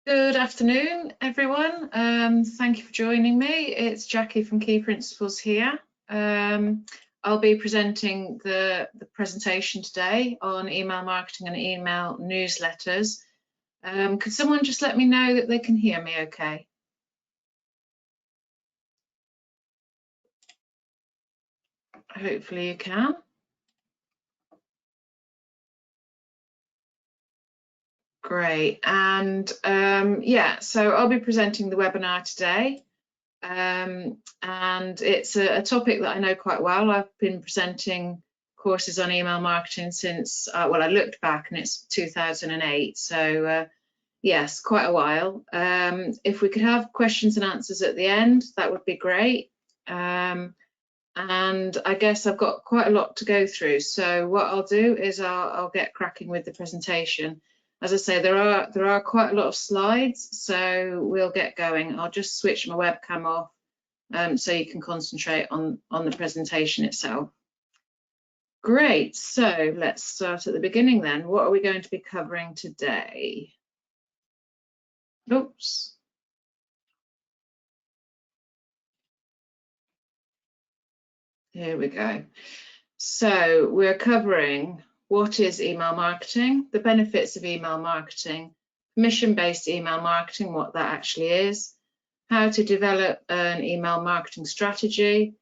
Good afternoon, everyone. Thank you for joining me. It's Jackie from Key Principles here. I'll be presenting the presentation today on email marketing and email newsletters. Could someone just let me know that they can hear me okay? Hopefully you can. Great. And yeah, so I'll be presenting the webinar today. And it's a topic that I know quite well. I've been presenting courses on email marketing since, well, I looked back and it's 2008. So yes, quite a while. If we could have questions and answers at the end, that would be great. And I guess I've got quite a lot to go through. So what I'll do is I'll get cracking with the presentation. As I say, there are quite a lot of slides, so we'll get going. I'll just switch my webcam off so you can concentrate on the presentation itself. Great, so let's start at the beginning then. What are we going to be covering today? Oops. Here we go. So we're covering what is email marketing, the benefits of email marketing, permission-based email marketing, what that actually is, how to develop an email marketing strategy,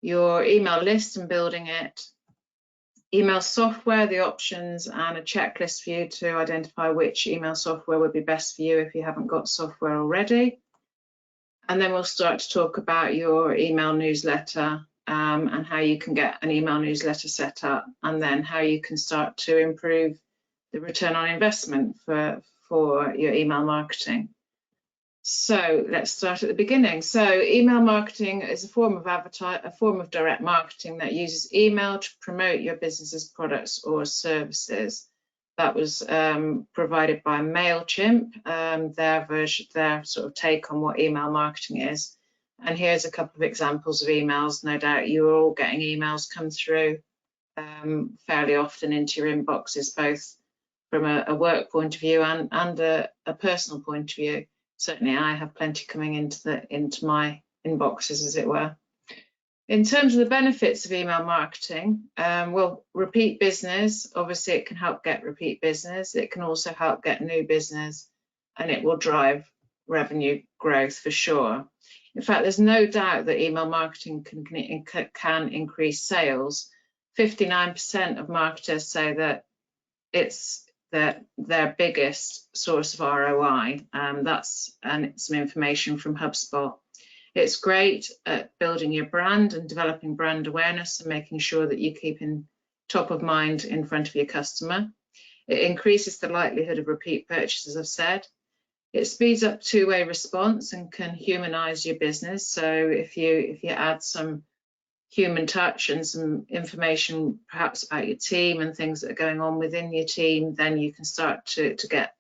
your email list and building it, email software, the options, and a checklist for you to identify which email software would be best for you if you haven't got software already. And then we'll start to talk about your email newsletter and how you can get an email newsletter set up, and then how you can start to improve the return on investment for your email marketing. So let's start at the beginning. So email marketing is a form of direct marketing that uses email to promote your business's products or services. That was provided by MailChimp, their sort of take on what email marketing is. And here's a couple of examples of emails. No doubt you're all getting emails come through fairly often into your inboxes, both from a work point of view and a personal point of view. Certainly I have plenty coming into my inboxes, as it were. In terms of the benefits of email marketing, well, repeat business, obviously it can help get repeat business. It can also help get new business, and it will drive revenue growth for sure. In fact, there's no doubt that email marketing can increase sales. 59% of marketers say that it's their biggest source of ROI. That's some information from HubSpot. It's great at building your brand and developing brand awareness and making sure that you keep in top of mind in front of your customer. It increases the likelihood of repeat purchase, as I've said. It speeds up two-way response and can humanize your business. So if you add some human touch and some information perhaps about your team and things that are going on within your team, then you can start to get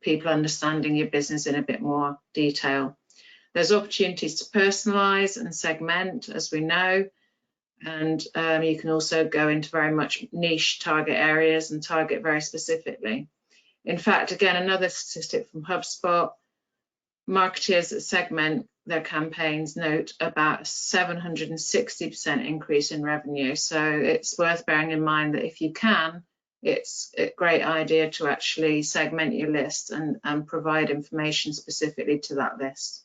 people understanding your business in a bit more detail. There's opportunities to personalize and segment, as we know, and you can also go into very much niche target areas and target very specifically. In fact, again, another statistic from HubSpot, marketers that segment their campaigns note about a 760% increase in revenue. So it's worth bearing in mind that if you can, it's a great idea to actually segment your list and provide information specifically to that list.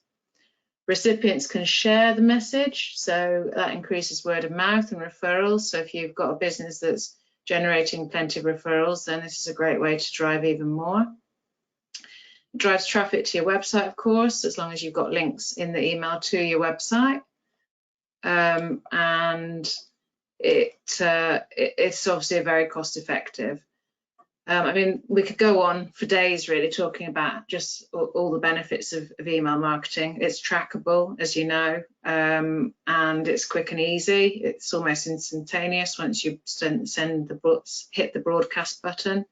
Recipients can share the message, so that increases word of mouth and referrals. So if you've got a business that's generating plenty of referrals, then this is a great way to drive even more. It drives traffic to your website, of course, as long as you've got links in the email to your website. And it's obviously very cost effective. I mean, we could go on for days really talking about just all the benefits of email marketing. It's trackable, as you know, and it's quick and easy. It's almost instantaneous once you hit the broadcast button.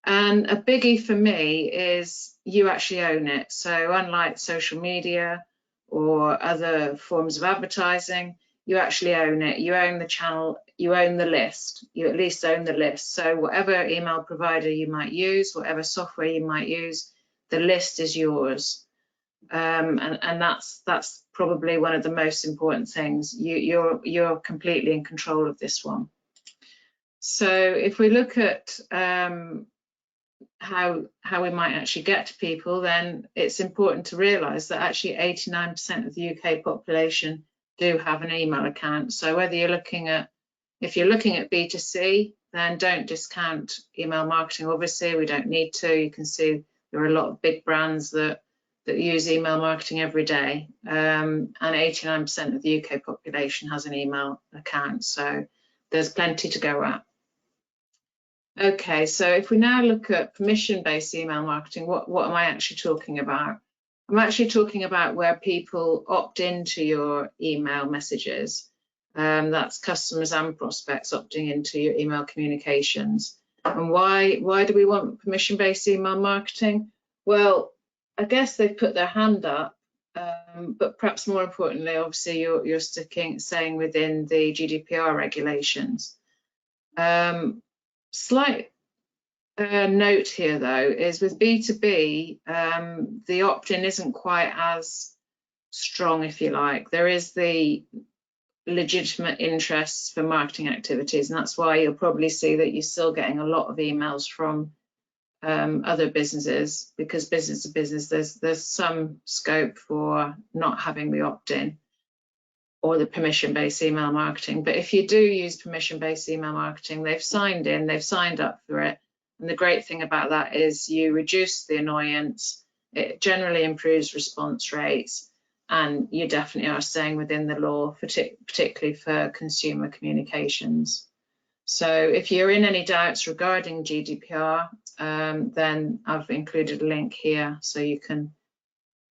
And a biggie for me is you actually own it. So unlike social media or other forms of advertising, you actually own it. You own the channel you own the list. You at least own the list. So whatever email provider you might use, whatever software you might use, the list is yours. And that's probably one of the most important things. You're completely in control of this one. So if we look at how we might actually get to people, then it's important to realise that actually 89% of the UK population do have an email account. So whether you're looking at, if you're looking at B2C, then don't discount email marketing. Obviously, we don't need to. You can see there are a lot of big brands that use email marketing every day, and 89% of the UK population has an email account. So there's plenty to go at. Okay, so if we now look at permission-based email marketing, what am I actually talking about? I'm actually talking about where people opt into your email messages. That's customers and prospects opting into your email communications. And why do we want permission-based email marketing? Well, I guess they've put their hand up, but perhaps more importantly, obviously you're staying within the GDPR regulations. Slight note here though is with B2B, the opt-in isn't quite as strong, if you like. There is the legitimate interests for marketing activities, and that's why you'll probably see that you're still getting a lot of emails from other businesses, because business to business there's some scope for not having the opt-in or the permission-based email marketing. But if you do use permission-based email marketing, they've signed in, they've signed up for it. And the great thing about that is you reduce the annoyance, it generally improves response rates, and you definitely are staying within the law, particularly for consumer communications. So if you're in any doubts regarding GDPR, then I've included a link here so you can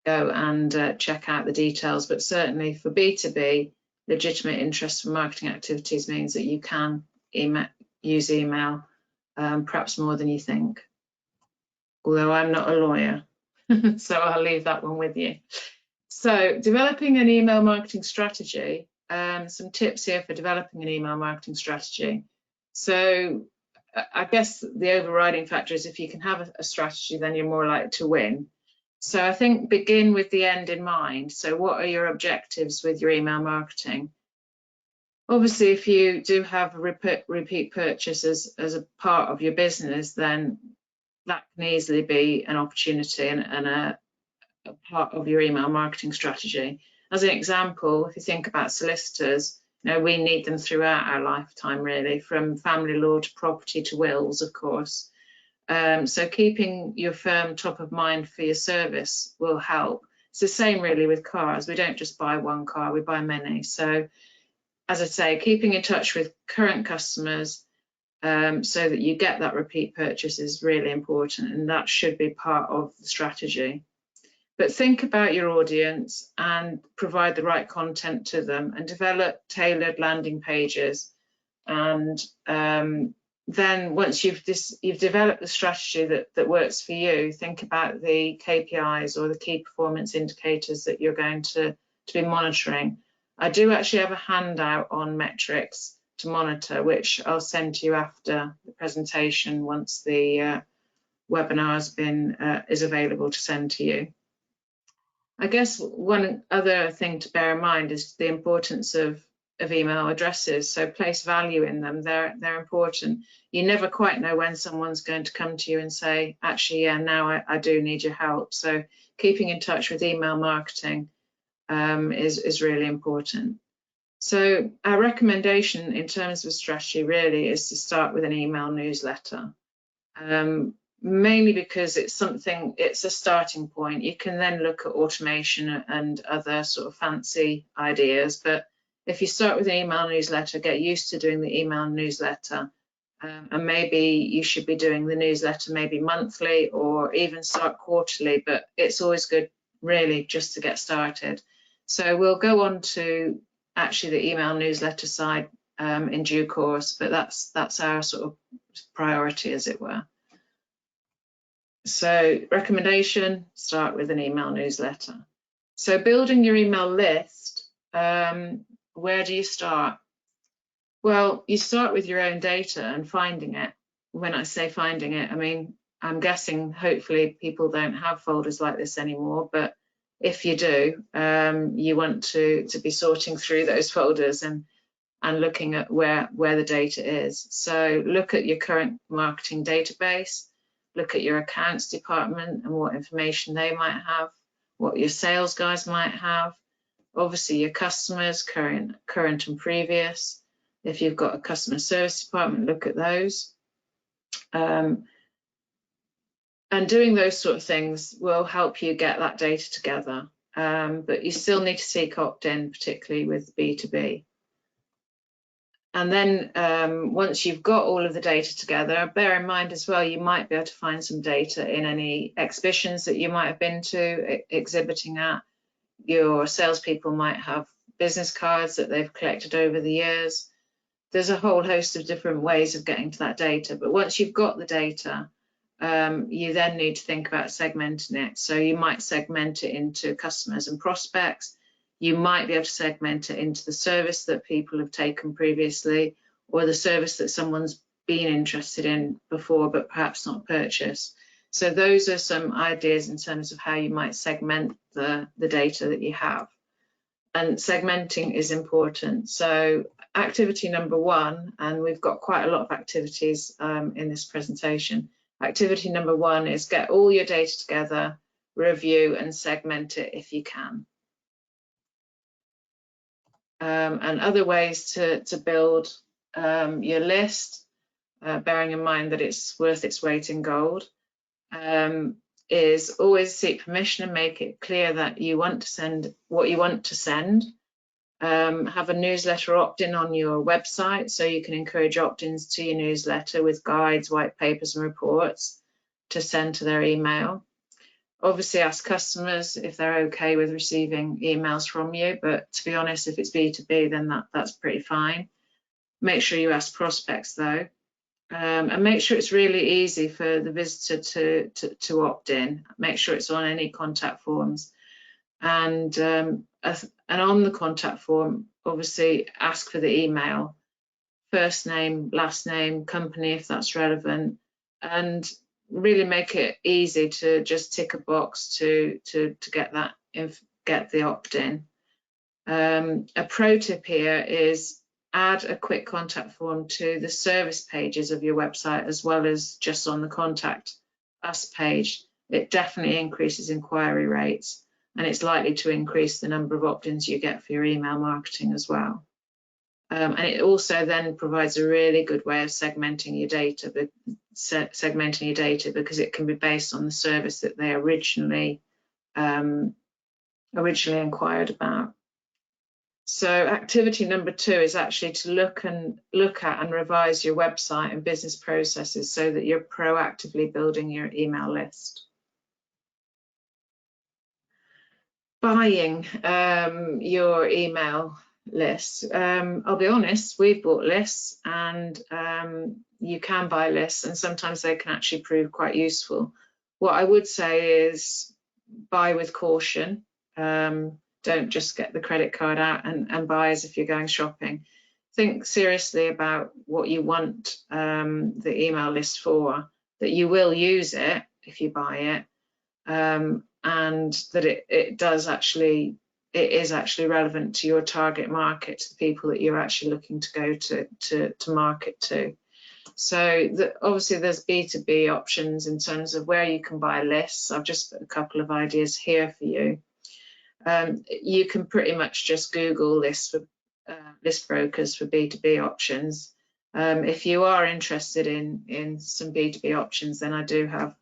go and check out the details. But certainly for B2B, legitimate interest for marketing activities means that you can use email, perhaps more than you think. Although I'm not a lawyer, so I'll leave that one with you. So developing an email marketing strategy, some tips here for developing an email marketing strategy. So I guess the overriding factor is if you can have a strategy, then you're more likely to win. So I think begin with the end in mind. So what are your objectives with your email marketing? Obviously, if you do have repeat purchases as a part of your business, then that can easily be an opportunity and a part of your email marketing strategy. As an example, if you think about solicitors, you know, we need them throughout our lifetime, really, from family law to property to wills, of course. So keeping your firm top of mind for your service will help. It's the same really with cars. We don't just buy one car, we buy many. So as I say, keeping in touch with current customers so that you get that repeat purchase is really important, and that should be part of the strategy. But think about your audience and provide the right content to them and develop tailored landing pages. And then once you've developed the strategy that works for you, think about the KPIs or the key performance indicators that you're going to be monitoring. I do actually have a handout on metrics to monitor, which I'll send to you after the presentation once the webinar has been is available to send to you. I guess one other thing to bear in mind is the importance of email addresses. So place value in them. They're important. You never quite know when someone's going to come to you and say, actually, yeah, now I do need your help. So keeping in touch with email marketing is really important. So our recommendation in terms of strategy really is to start with an email newsletter. Mainly because it's a starting point. You can then look at automation and other sort of fancy ideas, but if you start with an email newsletter, get used to doing the email newsletter, and maybe you should be doing the newsletter maybe monthly or even start quarterly, but it's always good really just to get started. So we'll go on to actually the email newsletter side in due course, but that's our sort of priority, as it were. So recommendation, start with an email newsletter. So building your email list, where do you start? Well, you start with your own data and finding it. When I say finding it, I mean, I'm guessing hopefully people don't have folders like this anymore, but if you do, you want to be sorting through those folders and looking at where the data is. So look at your current marketing database, look at your accounts department and what information they might have, what your sales guys might have, obviously your customers, current and previous. If you've got a customer service department, look at those. And doing those sort of things will help you get that data together. But you still need to seek opt-in, particularly with B2B. And then once you've got all of the data together, bear in mind as well, you might be able to find some data in any exhibitions that you might have been to, exhibiting at. Your salespeople might have business cards that they've collected over the years. There's a whole host of different ways of getting to that data. But once you've got the data, you then need to think about segmenting it. So you might segment it into customers and prospects. You might be able to segment it into the service that people have taken previously, or the service that someone's been interested in before but perhaps not purchased. So those are some ideas in terms of how you might segment the data that you have. And segmenting is important. So activity number one, and we've got quite a lot of activities in this presentation. Activity number one is get all your data together, review and segment it if you can. And other ways to build your list, bearing in mind that it's worth its weight in gold, is always seek permission and make it clear that you want to send what you want to send. Have a newsletter opt-in on your website so you can encourage opt-ins to your newsletter with guides, white papers and reports to send to their email. Obviously ask customers if they're okay with receiving emails from you, but to be honest, if it's B2B, then that's pretty fine. Make sure you ask prospects though, and make sure it's really easy for the visitor to opt in. Make sure it's on any contact forms, and on the contact form, obviously ask for the email, first name, last name, company if that's relevant, and really make it easy to just tick a box to get that get the opt-in. A pro tip here is add a quick contact form to the service pages of your website as well as just on the contact us page. It definitely increases inquiry rates, and it's likely to increase the number of opt-ins you get for your email marketing as well. And it also then provides a really good way of segmenting your data, because it can be based on the service that they originally inquired about. So activity number two is actually to look at and revise your website and business processes so that you're proactively building your email list. Buying your email list. I'll be honest, we've bought lists, and you can buy lists, and sometimes they can actually prove quite useful. What I would say is buy with caution. Don't just get the credit card out and buy as if you're going shopping. Think seriously about what you want the email list for, that you will use it if you buy it, and that it is actually relevant to your target market, to the people that you're actually looking to go to market to. So obviously there's B2B options in terms of where you can buy lists. I've just put a couple of ideas here for you. You can pretty much just Google lists for list brokers for B2B options. If you are interested in some B2B options, then I do have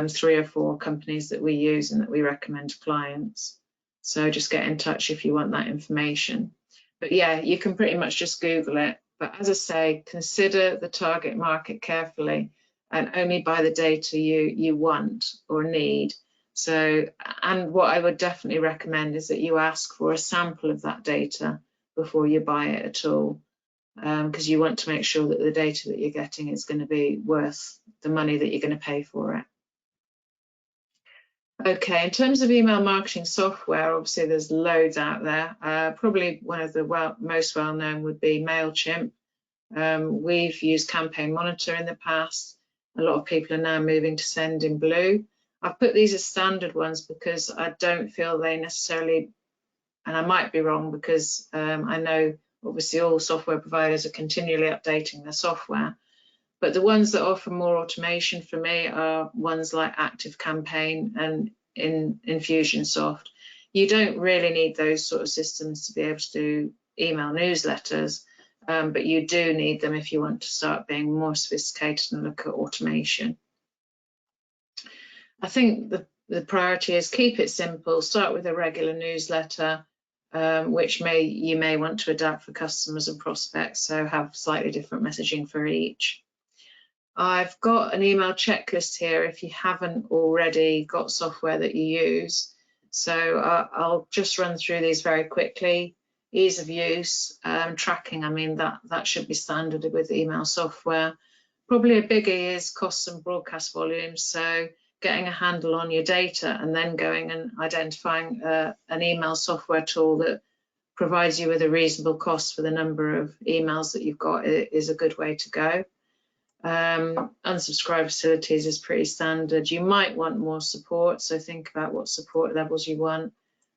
3 or 4 companies that we use and that we recommend to clients. So just get in touch if you want that information. But yeah, you can pretty much just Google it. But as I say, consider the target market carefully and only buy the data you want or need. So, and what I would definitely recommend is that you ask for a sample of that data before you buy it at all, because you want to make sure that the data that you're getting is going to be worth the money that you're going to pay for it. Okay, in terms of email marketing software, obviously there's loads out there. Probably one of the most well-known would be MailChimp. We've used Campaign Monitor in the past. A lot of people are now moving to Sendinblue. I've put these as standard ones because I don't feel they necessarily, and I might be wrong because I know obviously all software providers are continually updating their software, but the ones that offer more automation for me are ones like ActiveCampaign and Infusionsoft. You don't really need those sort of systems to be able to do email newsletters, but you do need them if you want to start being more sophisticated and look at automation. I think the priority is keep it simple, start with a regular newsletter, which you may want to adapt for customers and prospects, so have slightly different messaging for each. I've got an email checklist here if you haven't already got software that you use. So I'll just run through these very quickly. Ease of use, tracking, I mean, that should be standard with email software. Probably a biggie is costs and broadcast volumes. So getting a handle on your data and then going and identifying an email software tool that provides you with a reasonable cost for the number of emails that you've got is a good way to go. Unsubscribe facilities is pretty standard. You might want more support, so think about what support levels you want.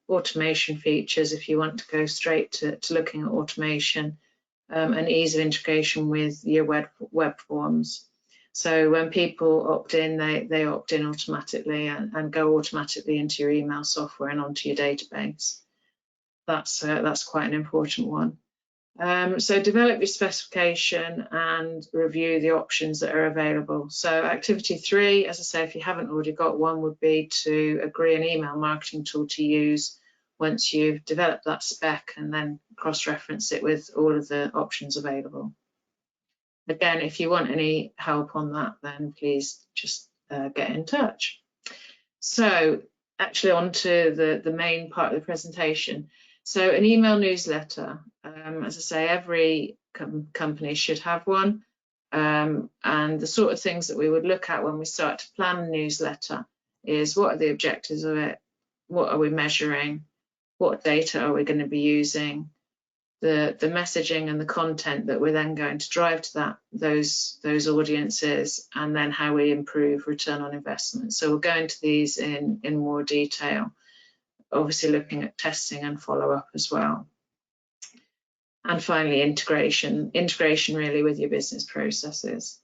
Automation features, if you want to go straight to looking at automation, and ease of integration with your web forms. So when people opt in, they opt in automatically and go automatically into your email software and onto your database. That's quite an important one. So develop your specification and review the options that are available. So activity 3, as I say, if you haven't already got one, would be to agree an email marketing tool to use once you've developed that spec and then cross-reference it with all of the options available. Again, if you want any help on that, then please just get in touch. So actually on to the main part of the presentation. So an email newsletter, as I say, every company should have one. And the sort of things that we would look at when we start to plan a newsletter is what are the objectives of it? What are we measuring? What data are we going to be using? The messaging and the content that we're then going to drive to those audiences, and then how we improve return on investment. So we'll go into these in more detail, obviously looking at testing and follow-up as well. And finally, integration really with your business processes.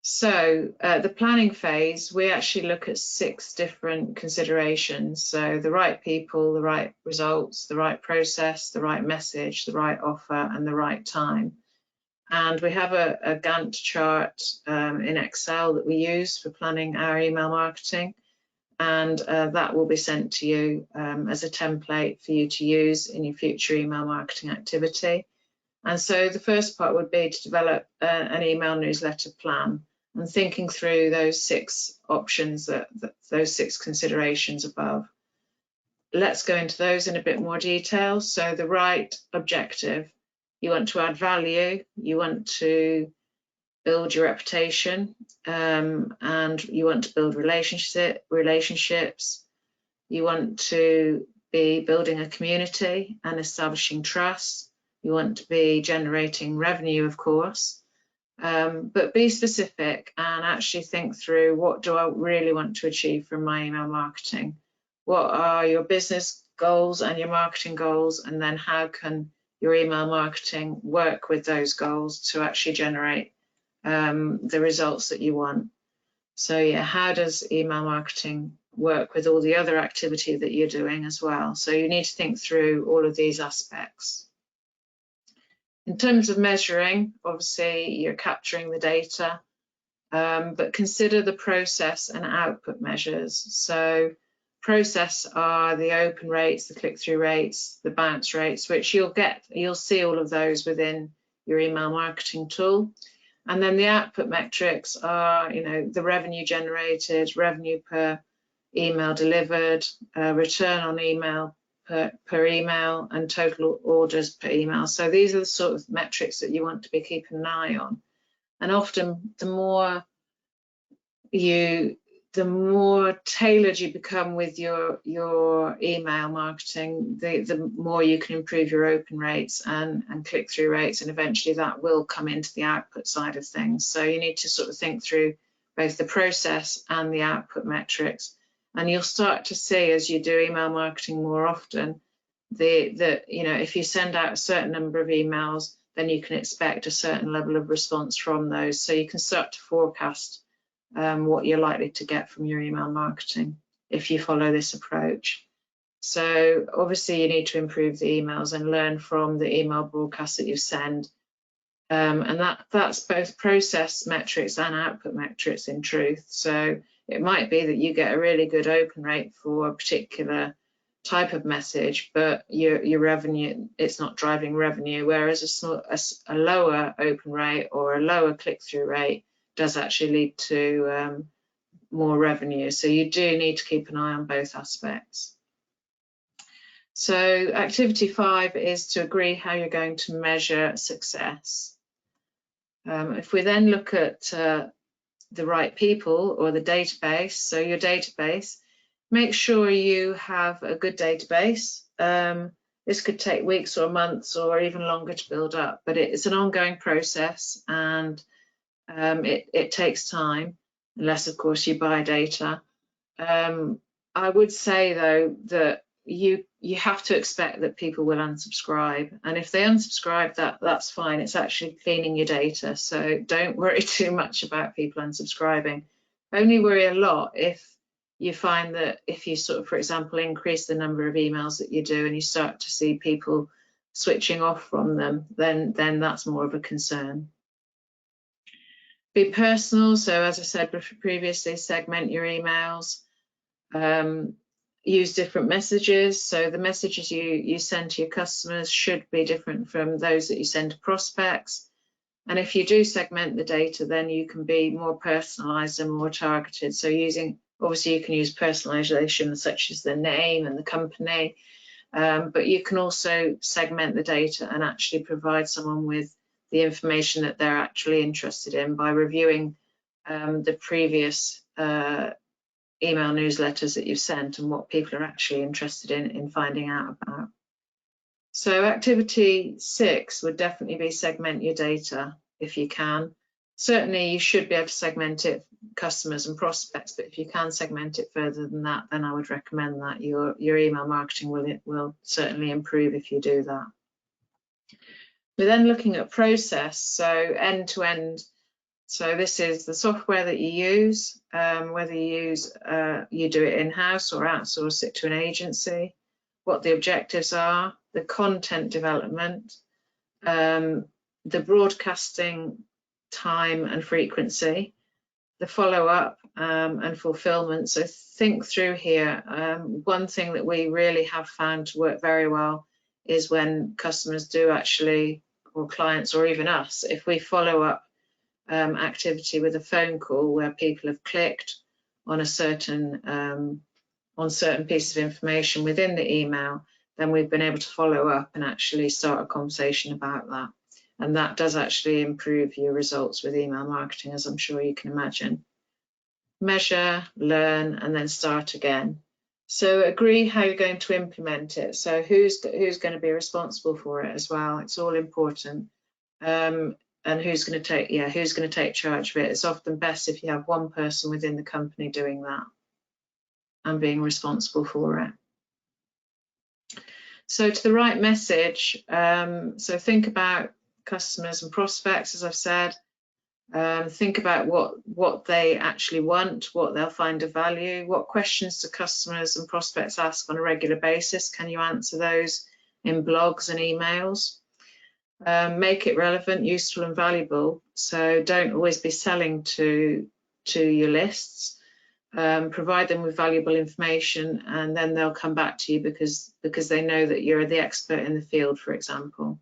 So the planning phase, we actually look at 6 different considerations. So the right people, the right results, the right process, the right message, the right offer, and the right time. And we have a Gantt chart in Excel that we use for planning our email marketing. And that will be sent to you as a template for you to use in your future email marketing activity. And so the first part would be to develop an email newsletter plan and thinking through those 6 options, those 6 considerations above. Let's go into those in a bit more detail. So the right objective, you want to add value, you want to build your reputation, and you want to build relationships. You want to be building a community and establishing trust. You want to be generating revenue, of course, but be specific and actually think through, what do I really want to achieve from my email marketing? What are your business goals and your marketing goals? And then how can your email marketing work with those goals to actually generate the results that you want? So yeah, how does email marketing work with all the other activity that you're doing as well? So you need to think through all of these aspects. In terms of measuring, obviously you're capturing the data, but consider the process and output measures. So process are the open rates, the click-through rates, the bounce rates, which you'll see all of those within your email marketing tool. And then the output metrics are, the revenue generated, revenue per email delivered, return on email per email, and total orders per email. So these are the sort of metrics that you want to be keeping an eye on. And often the the more tailored you become with your email marketing, the more you can improve your open rates and click-through rates, and eventually that will come into the output side of things. So you need to sort of think through both the process and the output metrics, and you'll start to see as you do email marketing more often, if you send out a certain number of emails, then you can expect a certain level of response from those. So you can start to forecast what you're likely to get from your email marketing if you follow this approach. So obviously you need to improve the emails and learn from the email broadcasts that you send. And that's both process metrics and output metrics in truth. So it might be that you get a really good open rate for a particular type of message, but your revenue, it's not driving revenue, whereas a lower open rate or a lower click-through rate does actually lead to more revenue. So you do need to keep an eye on both aspects. So activity 5 is to agree how you're going to measure success. If we then look at the right people or the database, so your database, make sure you have a good database. This could take weeks or months or even longer to build up, but it's an ongoing process, and it takes time, unless of course you buy data. I would say though that you have to expect that people will unsubscribe, and if they unsubscribe, that's fine. It's actually cleaning your data, so don't worry too much about people unsubscribing. Only worry a lot if you find that if you sort of, for example, increase the number of emails that you do and you start to see people switching off from them, then that's more of a concern. Be personal. So as I said previously, segment your emails. Use different messages. So the messages you send to your customers should be different from those that you send to prospects. And if you do segment the data, then you can be more personalized and more targeted. So obviously you can use personalization such as the name and the company, but you can also segment the data and actually provide someone with the information that they're actually interested in by reviewing the previous email newsletters that you've sent and what people are actually interested in finding out about. So activity 6 would definitely be segment your data if you can. Certainly you should be able to segment it customers and prospects, but if you can segment it further than that, then I would recommend that your email marketing will certainly improve if you do that. We're then looking at process, so end to end. So this is the software that you use, whether you do it in-house or outsource it to an agency, what the objectives are, the content development, the broadcasting time and frequency, the follow-up and fulfillment. So think through here. One thing that we really have found to work very well is when customers do actually, or clients or even us, if we follow up activity with a phone call where people have clicked on certain pieces of information within the email, then we've been able to follow up and actually start a conversation about that. And that does actually improve your results with email marketing, as I'm sure you can imagine. Measure, learn, and then start again. So agree how you're going to implement it. So who's going to be responsible for it as well? It's all important. And who's going to take charge of it? It's often best if you have one person within the company doing that and being responsible for it. So to the right message, so think about customers and prospects, as I've said. Think about what they actually want, what they'll find of value, what questions do customers and prospects ask on a regular basis. Can you answer those in blogs and emails? Make it relevant, useful and valuable. So don't always be selling to your lists. Provide them with valuable information, and then they'll come back to you because they know that you're the expert in the field, for example.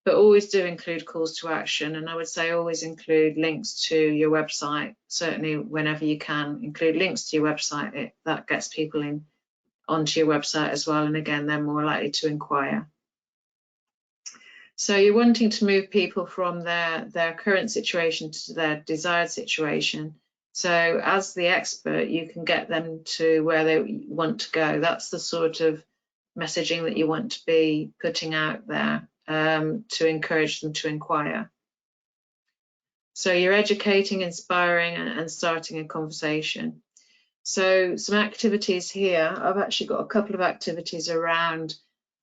But always do include calls to action, and I would say always include links to your website. Certainly whenever you can, include links to your website. That gets people onto your website as well, and again, they're more likely to inquire. So you're wanting to move people from their current situation to their desired situation. So as the expert, you can get them to where they want to go. That's the sort of messaging that you want to be putting out there to encourage them to inquire. So you're educating, inspiring, and starting a conversation. So some activities here, I've actually got a couple of activities around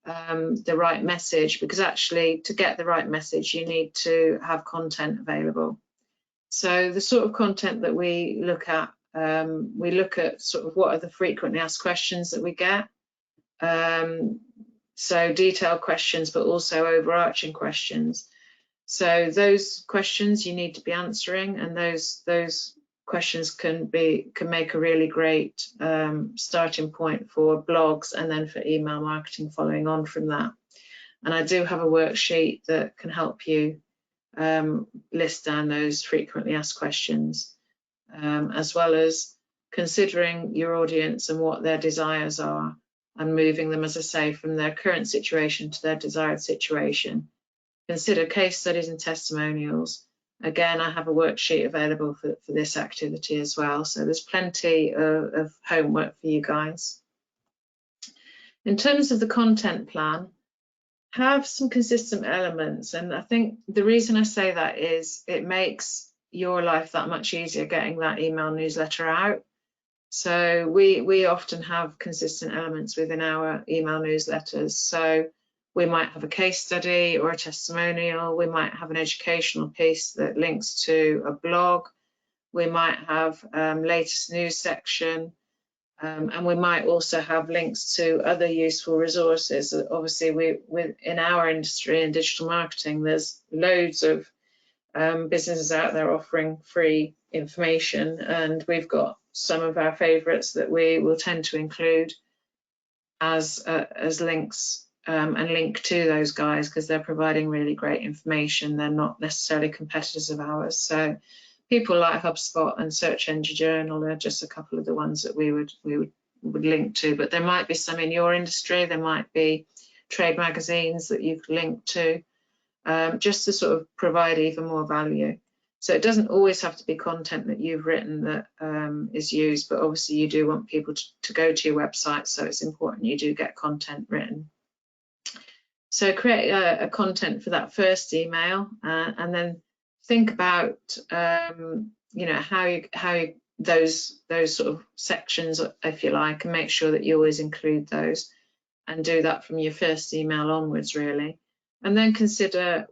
the right message, because actually to get the right message, you need to have content available. So the sort of content that we look at sort of what are the frequently asked questions that we get. So detailed questions, but also overarching questions. So those questions you need to be answering, and those questions can make a really great starting point for blogs and then for email marketing following on from that. And I do have a worksheet that can help you list down those frequently asked questions, as well as considering your audience and what their desires are, and moving them, as I say, from their current situation to their desired situation. Consider case studies and testimonials. Again, I have a worksheet available for this activity as well. So there's plenty of homework for you guys. In terms of the content plan, have some consistent elements. And I think the reason I say that is it makes your life that much easier getting that email newsletter out. So we often have consistent elements within our email newsletters. So we might have a case study or a testimonial. We might have an educational piece that links to a blog. We might have latest news section. And we might also have links to other useful resources. Obviously, in our industry in digital marketing, there's loads of businesses out there offering free information, and we've got some of our favourites that we will tend to include as links and link to those guys, because they're providing really great information. They're not necessarily competitors of ours. So people like HubSpot and Search Engine Journal are just a couple of the ones that we would link to, but there might be some in your industry. There might be trade magazines that you could link to, just to sort of provide even more value. So it doesn't always have to be content that you've written that is used, but obviously you do want people to go to your website, so it's important you do get content written. So create a content for that first email, and then think about how those sort of sections, if you like, and make sure that you always include those, and do that from your first email onwards, really. And then consider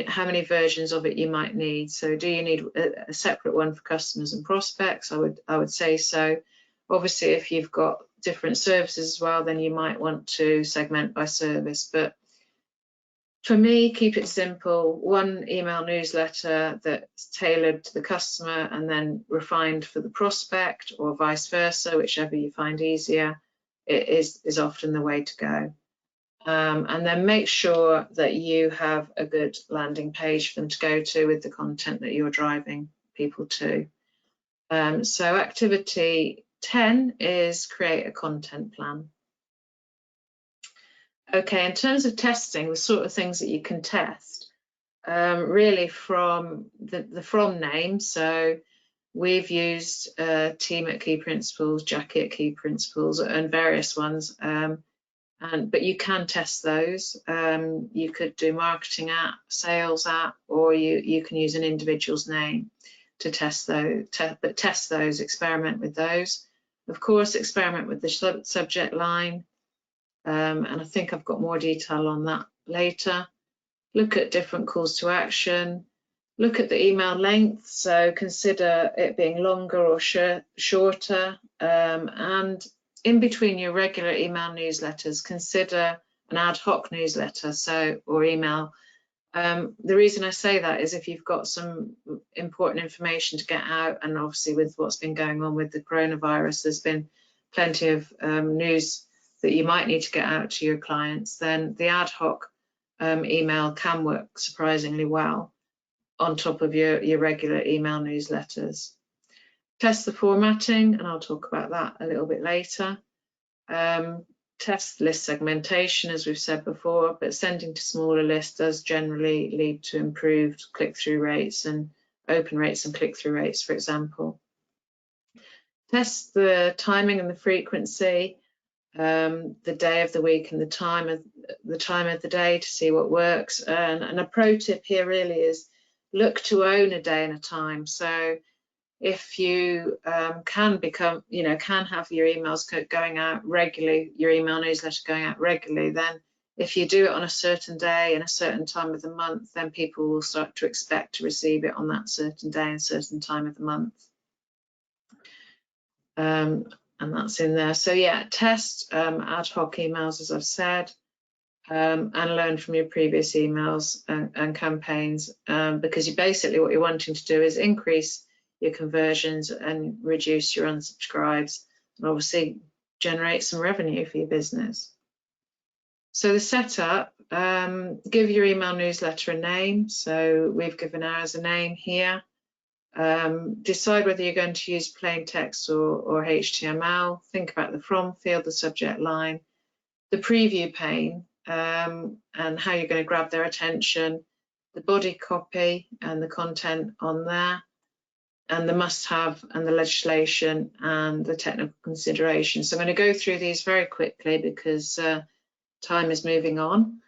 how many versions of it you might need. So do you need a separate one for customers and prospects? I would say so. Obviously, if you've got different services as well, then you might want to segment by service. But for me, keep it simple. One email newsletter that's tailored to the customer and then refined for the prospect, or vice versa, whichever you find easier, is often the way to go. And then make sure that you have a good landing page for them to go to with the content that you're driving people to. So activity 10 is create a content plan. Okay, in terms of testing, the sort of things that you can test, really from the from name. So we've used Team at Key Principles, Jackie at Key Principles, and various ones. But you can test those. You could do marketing at, sales at, or you can use an individual's name to test those. But test those, experiment with those. Of course, experiment with the subject line. And I think I've got more detail on that later. Look at different calls to action. Look at the email length. So consider it being longer or shorter. And in between your regular email newsletters, consider an ad hoc newsletter, or email. The reason I say that is if you've got some important information to get out, and obviously with what's been going on with the coronavirus, there's been plenty of news that you might need to get out to your clients, then the ad hoc email can work surprisingly well on top of your regular email newsletters. Test the formatting, and I'll talk about that a little bit later. Test list segmentation, as we've said before, but sending to smaller lists does generally lead to improved click-through rates and open rates and click-through rates, for example. Test the timing and the frequency, the day of the week and the time of the day to see what works. And a pro tip here really is look to own a day and a time. So if you can have your emails going out regularly, your email newsletter going out regularly, then if you do it on a certain day and a certain time of the month, then people will start to expect to receive it on that certain day and certain time of the month. And that's in there. So yeah, test ad hoc emails, as I've said, and learn from your previous emails and campaigns, because what you're wanting to do is increase your conversions and reduce your unsubscribes, and obviously generate some revenue for your business. So the setup, give your email newsletter a name. So we've given ours a name here. Decide whether you're going to use plain text or HTML. Think about the from field, the subject line, the preview pane, and how you're going to grab their attention, the body copy and the content on there, and the must-have and the legislation and the technical considerations. So I'm going to go through these very quickly because time is moving on.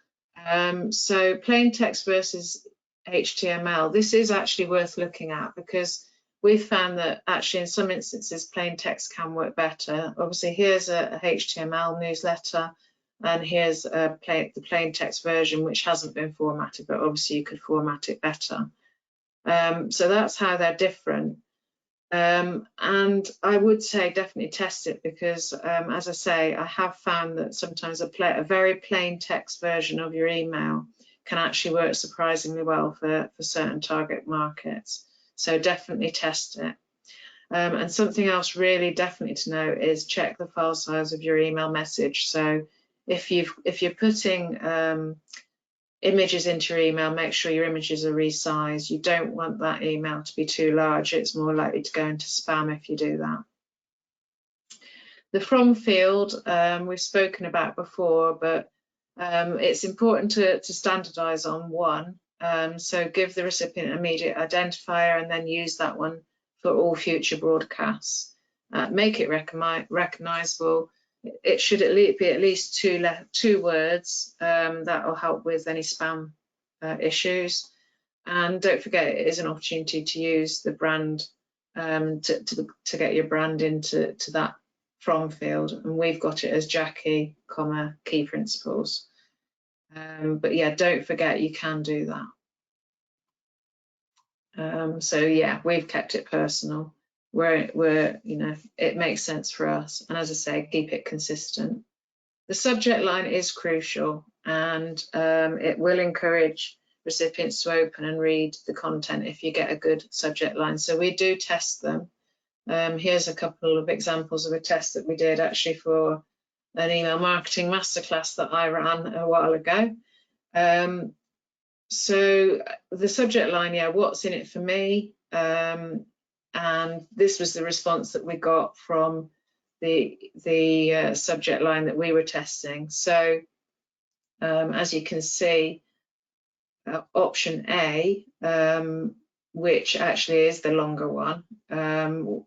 So plain text versus HTML, this is actually worth looking at because we've found that actually in some instances plain text can work better. Obviously here's a HTML newsletter and here's the plain text version which hasn't been formatted, but obviously you could format it better. So that's how they're different. And I would say definitely test it because, as I say, I have found that sometimes a very plain text version of your email can actually work surprisingly well for certain target markets. So definitely test it. And something else really definitely to know is check the file size of your email message. So if you're putting images into your email, make sure your images are resized. You don't want that email to be too large. It's more likely to go into spam if you do that. The from field, we've spoken about before, but it's important to standardize on one. So give the recipient an immediate identifier and then use that one for all future broadcasts. Make it recognizable. It should be at least two words. That will help with any spam issues. And don't forget, it is an opportunity to use the brand to get your brand into that from field. And we've got it as Jackie, key principles. But yeah, don't forget you can do that. So yeah, we've kept it personal. Where it makes sense for us, and as I say, keep it consistent. The subject line is crucial, and it will encourage recipients to open and read the content if you get a good subject line. So we do test them. Here's a couple of examples of a test that we did actually for an email marketing masterclass that I ran a while ago. So the subject line, yeah, what's in it for me? And this was the response that we got from the subject line that we were testing. So as you can see, option A, which actually is the longer one,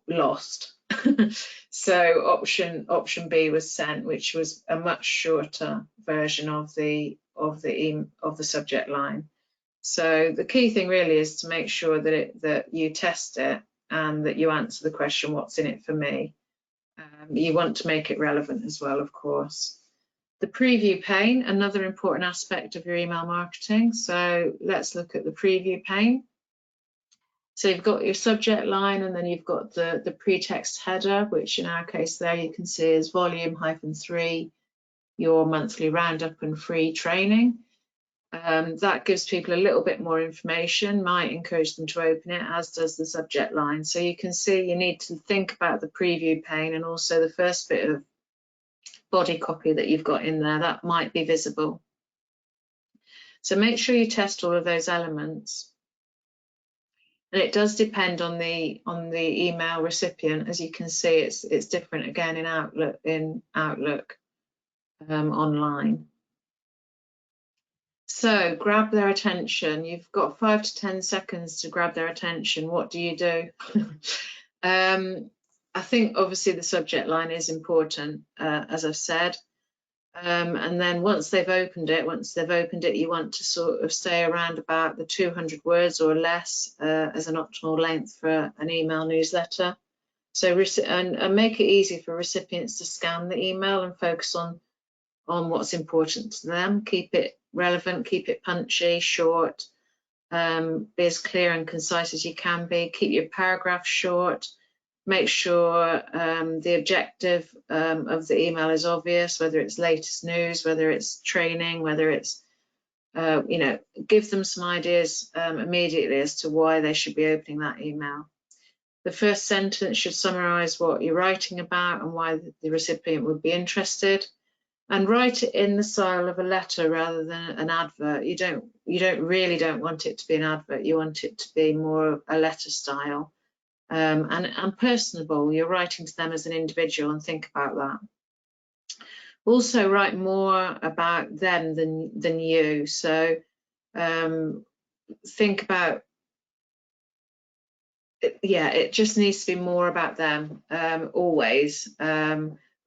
lost. So option B was sent, which was a much shorter version of the subject line. So the key thing really is to make sure that you test it and that you answer the question, what's in it for me? You want to make it relevant as well, of course. The preview pane, another important aspect of your email marketing. So let's look at the preview pane. So you've got your subject line and then you've got the pretext header, which in our case there you can see is volume -3, your monthly roundup and free training. That gives people a little bit more information, might encourage them to open it, as does the subject line. So you can see you need to think about the preview pane and also the first bit of body copy that you've got in there, that might be visible. So make sure you test all of those elements. And it does depend on the email recipient. As you can see, it's different again in Outlook online. So grab their attention. You've got 5 to 10 seconds to grab their attention. What do you do? I think obviously the subject line is important, as I've said. And then once they've opened it, you want to sort of stay around about the 200 words or less as an optimal length for an email newsletter. So and make it easy for recipients to scan the email and focus on what's important to them. Keep it relevant, keep it punchy, short, be as clear and concise as you can be. Keep your paragraphs short. Make sure the objective of the email is obvious, whether it's latest news, whether it's training, whether it's, you know, give them some ideas immediately as to why they should be opening that email. The first sentence should summarize what you're writing about and why the recipient would be interested. And write it in the style of a letter rather than an advert. You really don't want it to be an advert. You want it to be more a letter style. And personable. You're writing to them as an individual, and think about that. Also write more about them than you. So think about, yeah, it just needs to be more about them always.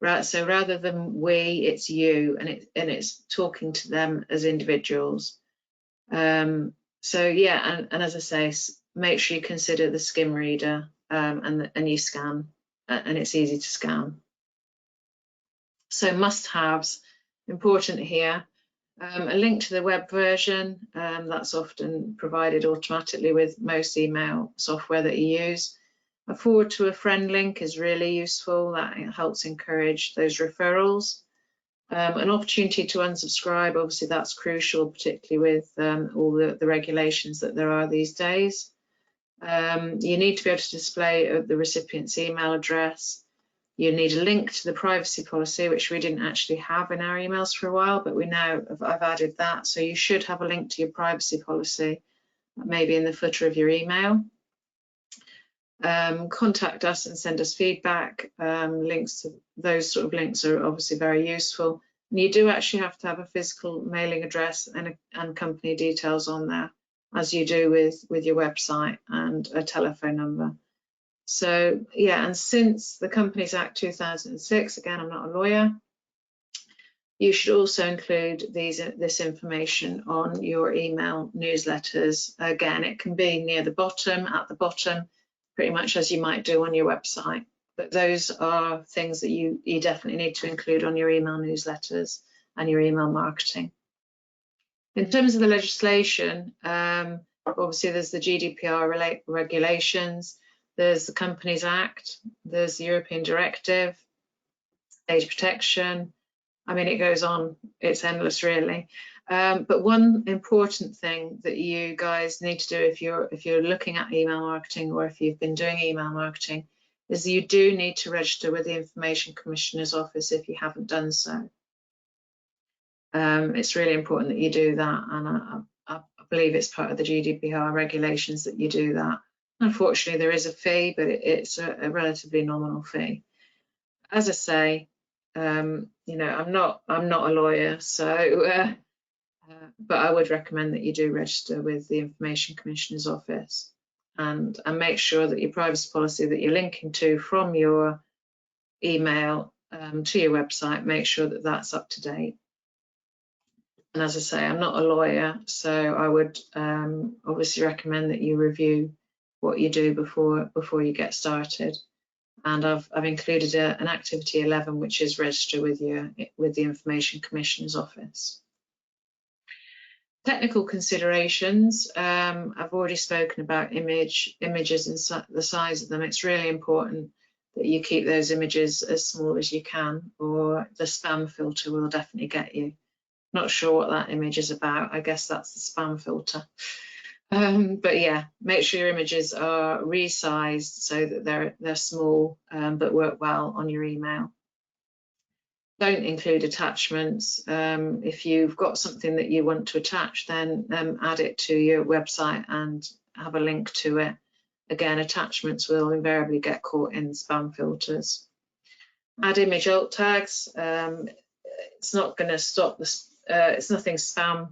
Right, so rather than we, it's you, and it's talking to them as individuals. So yeah, and as I say, make sure you consider the skim reader and you scan, and it's easy to scan. So must-haves, important here. A link to the web version, that's often provided automatically with most email software that you use. A forward to a friend link is really useful. That helps encourage those referrals. An opportunity to unsubscribe, obviously that's crucial, particularly with all the regulations that there are these days. You need to be able to display the recipient's email address. You need a link to the privacy policy, which we didn't actually have in our emails for a while, but I've added that. So you should have a link to your privacy policy, maybe in the footer of your email. Contact us and send us feedback. Links to those sort of links are obviously very useful. And you do actually have to have a physical mailing address and company details on there, as you do with your website, and a telephone number. So yeah, and since the Companies Act 2006, again, I'm not a lawyer, you should also include this information on your email newsletters. Again, it can be near the bottom, at the bottom, pretty much as you might do on your website. But those are things that you definitely need to include on your email newsletters and your email marketing. In terms of the legislation, obviously there's the GDPR regulations, there's the Companies Act, there's the European Directive, data protection. I mean, it goes on, it's endless really. But one important thing that you guys need to do if you're looking at email marketing, or if you've been doing email marketing, is you do need to register with the Information Commissioner's Office if you haven't done so. It's really important that you do that, and I believe it's part of the GDPR regulations that you do that. Unfortunately, there is a fee, but it's a relatively nominal fee. As I say, you know, I'm not a lawyer, so but I would recommend that you do register with the Information Commissioner's Office, and make sure that your privacy policy that you're linking to from your email to your website, make sure that that's up to date. And as I say, I'm not a lawyer, so I would obviously recommend that you review what you do before you get started. And I've included an activity 11, which is register with the Information Commissioner's Office. Technical considerations. I've already spoken about images and the size of them. It's really important that you keep those images as small as you can, or the spam filter will definitely get you. Not sure what that image is about. I guess that's the spam filter. But yeah, make sure your images are resized so that they're small, but work well on your email. Don't include attachments. If you've got something that you want to attach, then add it to your website and have a link to it. Again, attachments will invariably get caught in spam filters. Add image alt tags. It's not going to stop this. It's nothing spam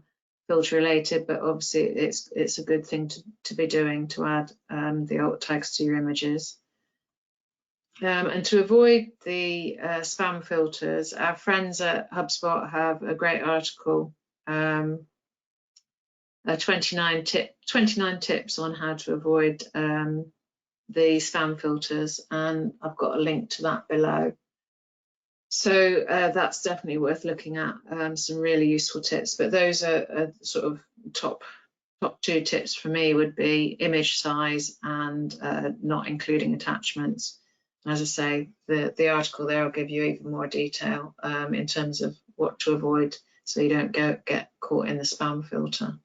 filter related, but obviously it's a good thing to be doing, to add the alt tags to your images. And to avoid the spam filters, our friends at HubSpot have a great article, 29 tips on how to avoid the spam filters, and I've got a link to that below. So that's definitely worth looking at, some really useful tips, but those are sort of top 2 tips for me would be image size and not including attachments. As I say, the article there will give you even more detail in terms of what to avoid so you don't get caught in the spam filter.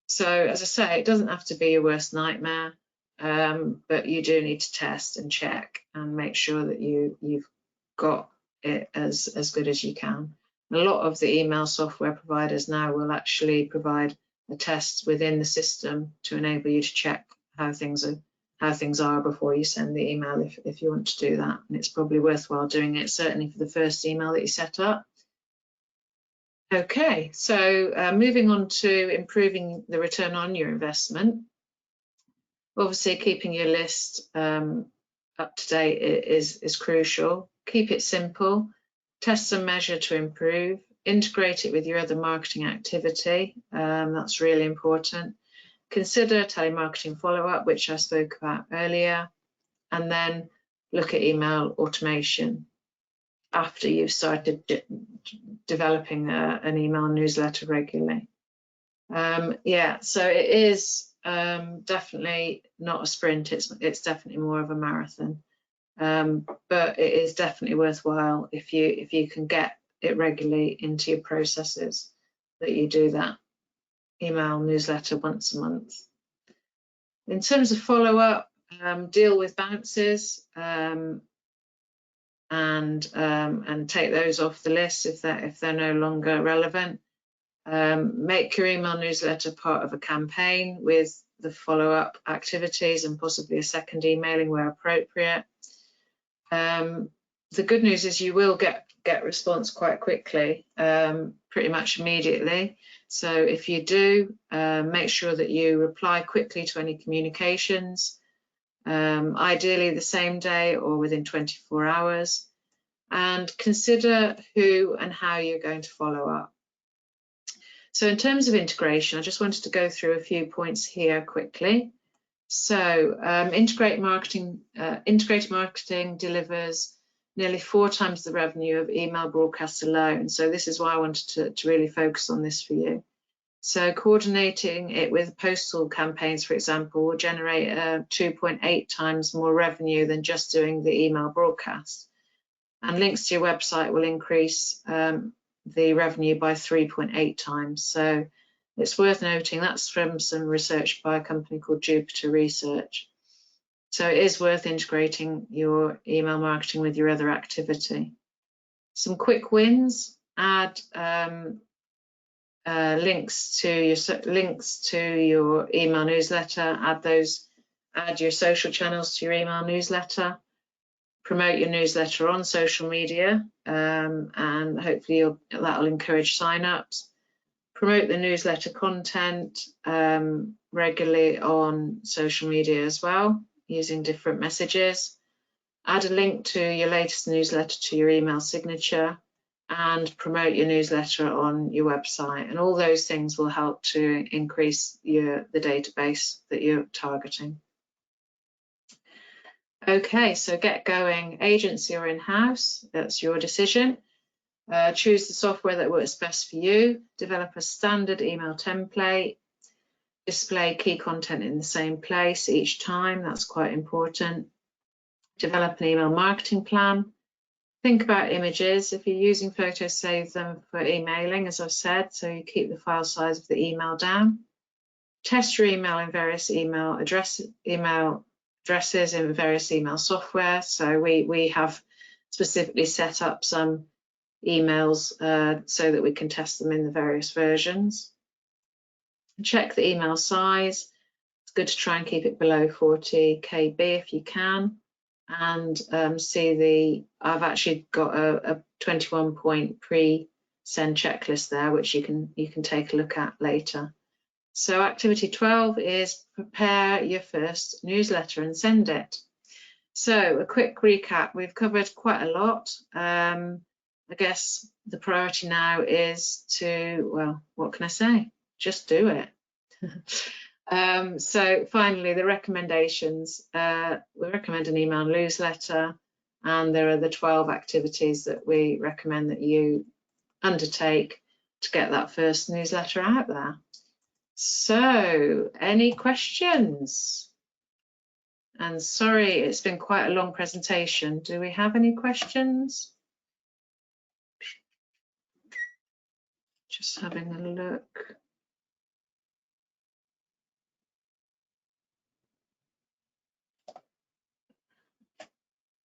So as I say, it doesn't have to be your worst nightmare, but you do need to test and check and make sure that you've got it as good as you can. A lot of the email software providers now will actually provide a test within the system to enable you to check how things are before you send the email, if you want to do that. And it's probably worthwhile doing it, certainly for the first email that you set up. Okay, so moving on to improving the return on your investment. Obviously, keeping your list up to date is crucial. Keep it simple, test and measure to improve, integrate it with your other marketing activity. That's really important. Consider telemarketing follow-up, which I spoke about earlier, and then look at email automation after you've started developing an email newsletter regularly. Yeah, so it is definitely not a sprint, it's definitely more of a marathon, but it is definitely worthwhile if you can get it regularly into your processes, that you do that email newsletter once a month. In terms of follow-up, deal with bounces and take those off the list if they're no longer relevant. Make your email newsletter part of a campaign with the follow-up activities and possibly a second emailing where appropriate. The good news is you will get response quite quickly, pretty much immediately. So if you do, make sure that you reply quickly to any communications, ideally the same day or within 24 hours, and consider who and how you're going to follow up. So in terms of integration, I just wanted to go through a few points here quickly. So integrated marketing delivers nearly 4 times the revenue of email broadcasts alone. So this is why I wanted to really focus on this for you. So coordinating it with postal campaigns, for example, will generate 2.8 times more revenue than just doing the email broadcast. And links to your website will increase the revenue by 3.8 times. So it's worth noting that's from some research by a company called Jupiter Research. So it is worth integrating your email marketing with your other activity. Some quick wins: add links to your email newsletter, add your social channels to your email newsletter, promote your newsletter on social media, and hopefully that'll encourage sign-ups. Promote the newsletter content regularly on social media as well, using different messages. Add a link to your latest newsletter to your email signature, and promote your newsletter on your website. And all those things will help to increase the database that you're targeting. Okay, so get going. Agency or in-house, that's your decision. Choose the software that works best for you. Develop a standard email template. Display key content in the same place each time. That's quite important. Develop an email marketing plan. Think about images. If you're using photos, save them for emailing, as I've said, so you keep the file size of the email down. Test your email in various email addresses in various email software. So we have specifically set up some emails so that we can test them in the various versions. Check the email size. It's good to try and keep it below 40 KB if you can. And I've actually got a 21-point pre-send checklist there, which you can take a look at later. So activity 12 is prepare your first newsletter and send it. So a quick recap, we've covered quite a lot. I guess the priority now is to, well, what can I say? Just do it. So finally, the recommendations. We recommend an email newsletter, and there are the 12 activities that we recommend that you undertake to get that first newsletter out there. So, any questions? And sorry, it's been quite a long presentation. Do we have any questions? Just having a look.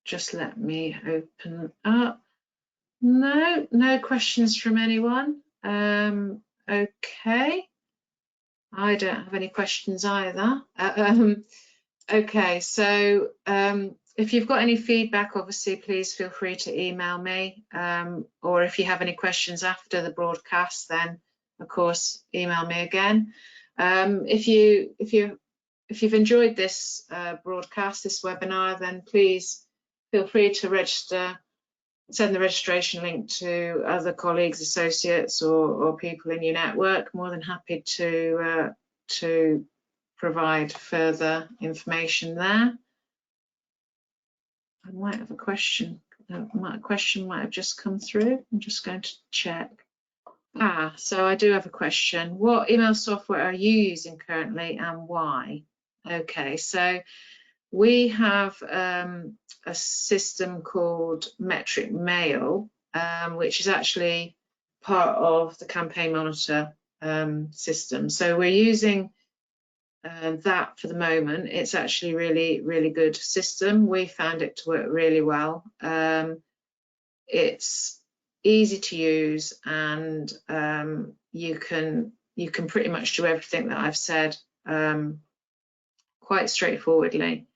Just let me open up. No questions from anyone. Okay. I don't have any questions either. Okay, so if you've got any feedback, obviously, please feel free to email me. Or if you have any questions after the broadcast, then of course email me again. If you've enjoyed this broadcast, this webinar, then please feel free to register. Send the registration link to other colleagues, associates, or people in your network. More than happy to provide further information there. I might have a question. A question might have just come through. I'm just going to check. So I do have a question. What email software are you using currently and why? Okay, so we have a system called Metric Mail, which is actually part of the Campaign Monitor system. So we're using that for the moment. It's actually really good system. We found it to work really well. It's easy to use, and you can pretty much do everything that I've said quite straightforwardly.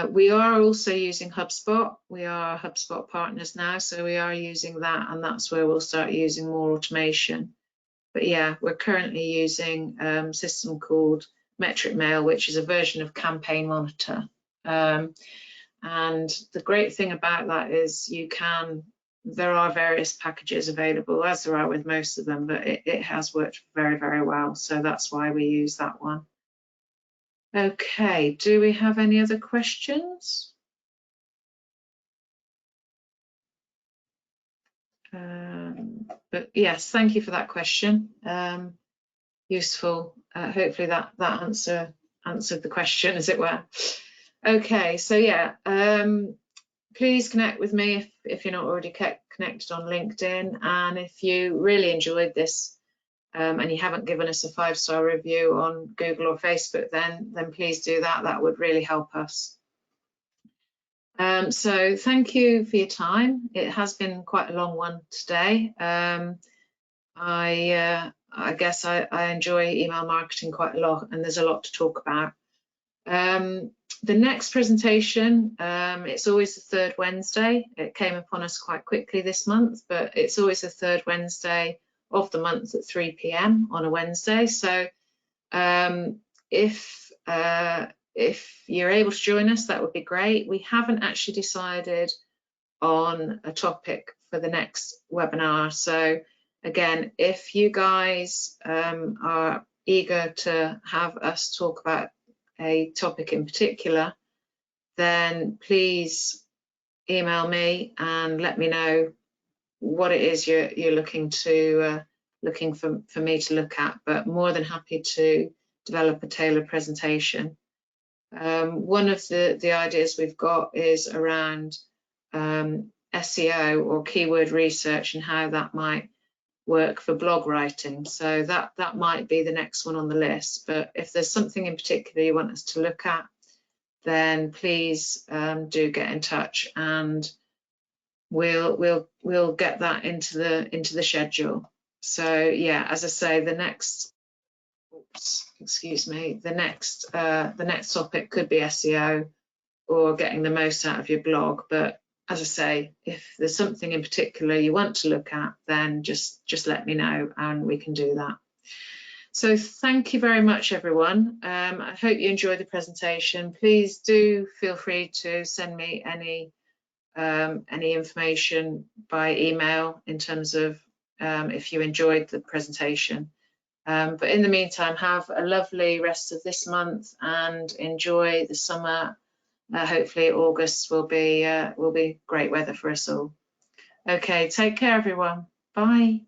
We are also using HubSpot. We are HubSpot partners now, so we are using that, and that's where we'll start using more automation. But yeah, we're currently using a system called Metric Mail, which is a version of Campaign Monitor. And the great thing about that is there are various packages available, as there are with most of them, but it has worked very well. So that's why we use that one. Okay, do we have any other questions? But yes, thank you for that question. Useful. Hopefully that answered the question, as it were. Okay, so yeah, please connect with me if you're not already connected on LinkedIn, and if you really enjoyed this and you haven't given us a 5-star review on Google or Facebook, then please do that. That would really help us. So thank you for your time. It has been quite a long one today. I guess I enjoy email marketing quite a lot, and there's a lot to talk about. The next presentation, it's always the third Wednesday. It came upon us quite quickly this month, but it's always the third Wednesday of the month at 3 p.m. on a Wednesday. So if you're able to join us, that would be great. We haven't actually decided on a topic for the next webinar. So again, if you guys are eager to have us talk about a topic in particular, then please email me and let me know what it is you're looking for me to look at. But more than happy to develop a tailored presentation. One of the ideas we've got is around SEO or keyword research and how that might work for blog writing. So that might be the next one on the list. But if there's something in particular you want us to look at, then please do get in touch, and we'll get that into the schedule. So yeah, as I say, the next topic could be SEO or getting the most out of your blog. But as I say, if there's something in particular you want to look at, then just let me know and we can do that. So thank you very much, everyone. I hope you enjoyed the presentation. Please do feel free to send me any information by email in terms of if you enjoyed the presentation. But in the meantime, have a lovely rest of this month and enjoy the summer. Hopefully August will be great weather for us all. Okay, take care, everyone. Bye.